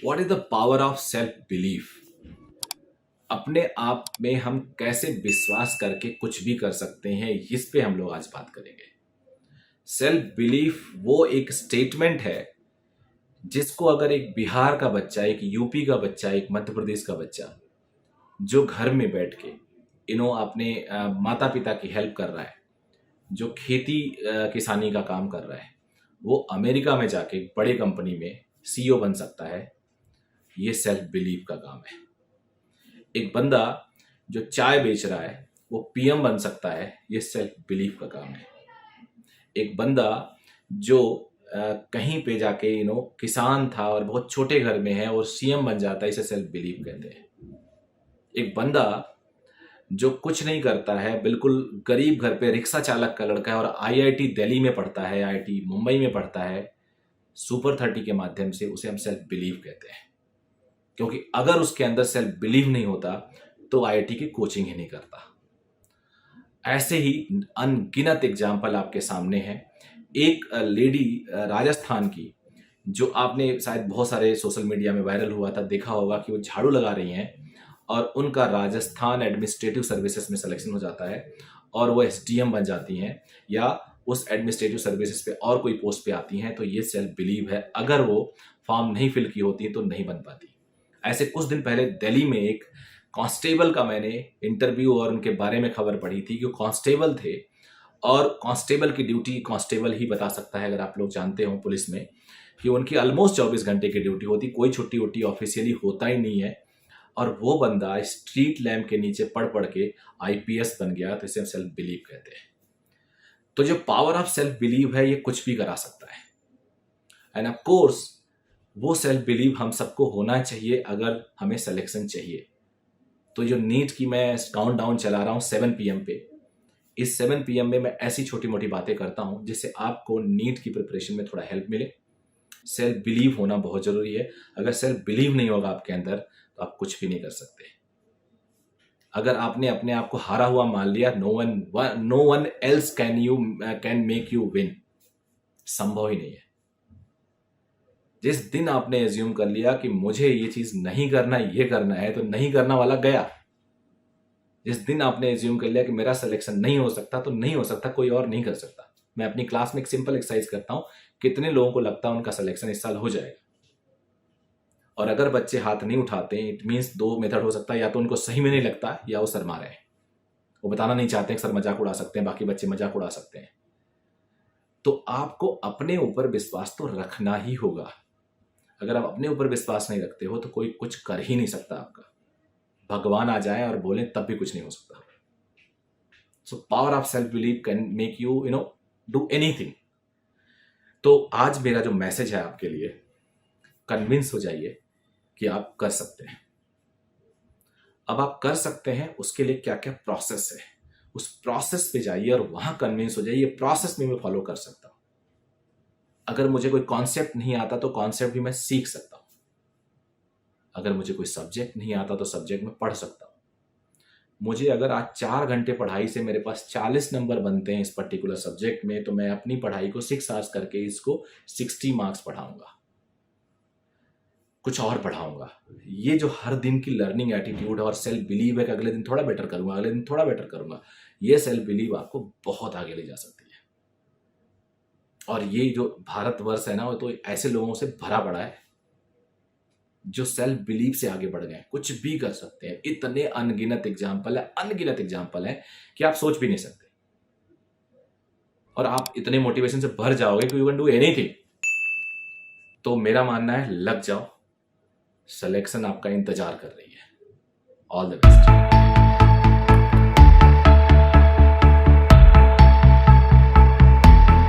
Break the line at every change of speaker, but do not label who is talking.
What is the power of self belief? अपने आप में हम कैसे विश्वास करके कुछ भी कर सकते हैं, इस पे हम लोग आज बात करेंगे। सेल्फ बिलीफ वो एक स्टेटमेंट है जिसको अगर एक बिहार का बच्चा, एक यूपी का बच्चा, एक मध्य प्रदेश का बच्चा जो घर में बैठ के अपने माता पिता की हेल्प कर रहा है, जो खेती किसानी का काम कर रहा है, वो अमेरिका में जाके एक बड़े कंपनी में सीईओ बन सकता है। ये सेल्फ बिलीफ का काम है। एक बंदा जो चाय बेच रहा है वो पीएम बन सकता है। ये सेल्फ बिलीफ का काम है। एक बंदा जो कहीं पे जाके किसान था और बहुत छोटे घर में है और सीएम बन जाता है, इसे सेल्फ बिलीफ कहते हैं। एक बंदा जो कुछ नहीं करता है, बिल्कुल गरीब घर पे रिक्शा चालक का लड़का है और आईआईटी दिल्ली में पढ़ता है, आईआईटी मुंबई में पढ़ता है सुपर 30 के माध्यम से, उसे हम सेल्फ बिलीफ कहते हैं। क्योंकि अगर उसके अंदर सेल्फ बिलीव नहीं होता तो आईआईटी की कोचिंग ही नहीं करता। ऐसे ही अनगिनत एग्जाम्पल आपके सामने है। एक लेडी राजस्थान की, जो आपने शायद बहुत सारे सोशल मीडिया में वायरल हुआ था, देखा होगा कि वो झाड़ू लगा रही हैं और उनका राजस्थान एडमिनिस्ट्रेटिव सर्विसेज में सिलेक्शन हो जाता है और वो एसडीएम बन जाती हैं या उस एडमिनिस्ट्रेटिव सर्विसेज पे और कोई पोस्ट पे आती हैं। तो ये सेल्फ बिलीव है। अगर वो फॉर्म नहीं फिल की होती तो नहीं बन पाती। ऐसे कुछ दिन पहले दिल्ली में एक कांस्टेबल का मैंने इंटरव्यू और उनके बारे में खबर पढ़ी थी कि वो कांस्टेबल थे और कांस्टेबल की ड्यूटी कांस्टेबल ही बता सकता है। अगर आप लोग जानते हो पुलिस में कि उनकी ऑलमोस्ट 24 घंटे की ड्यूटी होती, कोई छुट्टी उट्टी ऑफिशियली होता ही नहीं है। और वो बंदा स्ट्रीट लैम्प के नीचे पढ़ पढ़ के आईपीएस बन गया। तो इसे हम सेल्फ बिलीव कहते हैं। तो जो पावर ऑफ सेल्फ बिलीव है, ये कुछ भी करा सकता है। एंड ऑफ कोर्स वो सेल्फ बिलीव हम सबको होना चाहिए अगर हमें सिलेक्शन चाहिए। तो जो नीट की मैं काउंट डाउन चला रहा हूँ 7 PM पे, इस 7 PM में मैं ऐसी छोटी मोटी बातें करता हूँ जिससे आपको नीट की प्रिपरेशन में थोड़ा हेल्प मिले। सेल्फ बिलीव होना बहुत जरूरी है। अगर सेल्फ बिलीव नहीं होगा आपके अंदर तो आप कुछ भी नहीं कर सकते। अगर आपने अपने आप को हारा हुआ मान लिया, no one else can make you win, संभव ही नहीं है। जिस दिन आपने एज्यूम कर लिया कि मुझे ये चीज नहीं करना, ये करना है, तो नहीं करना वाला गया। जिस दिन आपने एज्यूम कर लिया कि मेरा सिलेक्शन नहीं हो सकता, तो नहीं हो सकता, कोई और नहीं कर सकता। मैं अपनी क्लास में एक सिंपल एक्सरसाइज करता हूं, कितने लोगों को लगता है उनका सिलेक्शन इस साल हो जाएगा। और अगर बच्चे हाथ नहीं उठाते, इट मीन्स 2 मेथड हो सकता है, या तो उनको सही में नहीं लगता या वो शर्मा रहे हैं, वो बताना नहीं चाहते हैं, सर मजाक उड़ा सकते हैं, बाकी बच्चे मजाक उड़ा सकते हैं। तो आपको अपने ऊपर विश्वास तो रखना ही होगा। अगर आप अपने ऊपर विश्वास नहीं रखते हो तो कोई कुछ कर ही नहीं सकता आपका। भगवान आ जाए और बोले तब भी कुछ नहीं हो सकता। So power of self believe can make you do anything. तो आज मेरा जो मैसेज है आपके लिए, कन्विंस हो जाइए कि आप कर सकते हैं। अब आप कर सकते हैं, उसके लिए क्या क्या प्रोसेस है, उस प्रोसेस पे जाइए और वहां कन्विंस हो जाइए प्रोसेस में मैं फॉलो कर सकता हूं। अगर मुझे कोई कॉन्सेप्ट नहीं आता तो कॉन्सेप्ट भी मैं सीख सकता हूं। अगर मुझे कोई सब्जेक्ट नहीं आता तो सब्जेक्ट में पढ़ सकता हूं। मुझे अगर आज 4 घंटे पढ़ाई से मेरे पास 40 नंबर बनते हैं इस पर्टिकुलर सब्जेक्ट में, तो मैं अपनी पढ़ाई को 6 आवर्स करके इसको 60 मार्क्स पढ़ाऊंगा, कुछ और पढ़ाऊंगा। ये जो हर दिन की लर्निंग एटीट्यूड और सेल्फ बिलीव है कि अगले दिन थोड़ा बेटर करूंगा, अगले दिन थोड़ा बेटर करूंगा, ये सेल्फ बिलीव आपको बहुत आगे ले जा सकती है। और ये जो भारतवर्ष है ना, वो तो ऐसे लोगों से भरा पड़ा है जो सेल्फ बिलीव से आगे बढ़ गए, कुछ भी कर सकते हैं। इतने अनगिनत एग्जाम्पल है कि आप सोच भी नहीं सकते। और आप इतने मोटिवेशन से भर जाओगे कि यू कैन डू एनीथिंग। तो मेरा मानना है लग जाओ, सिलेक्शन आपका इंतजार कर रही है। All the best.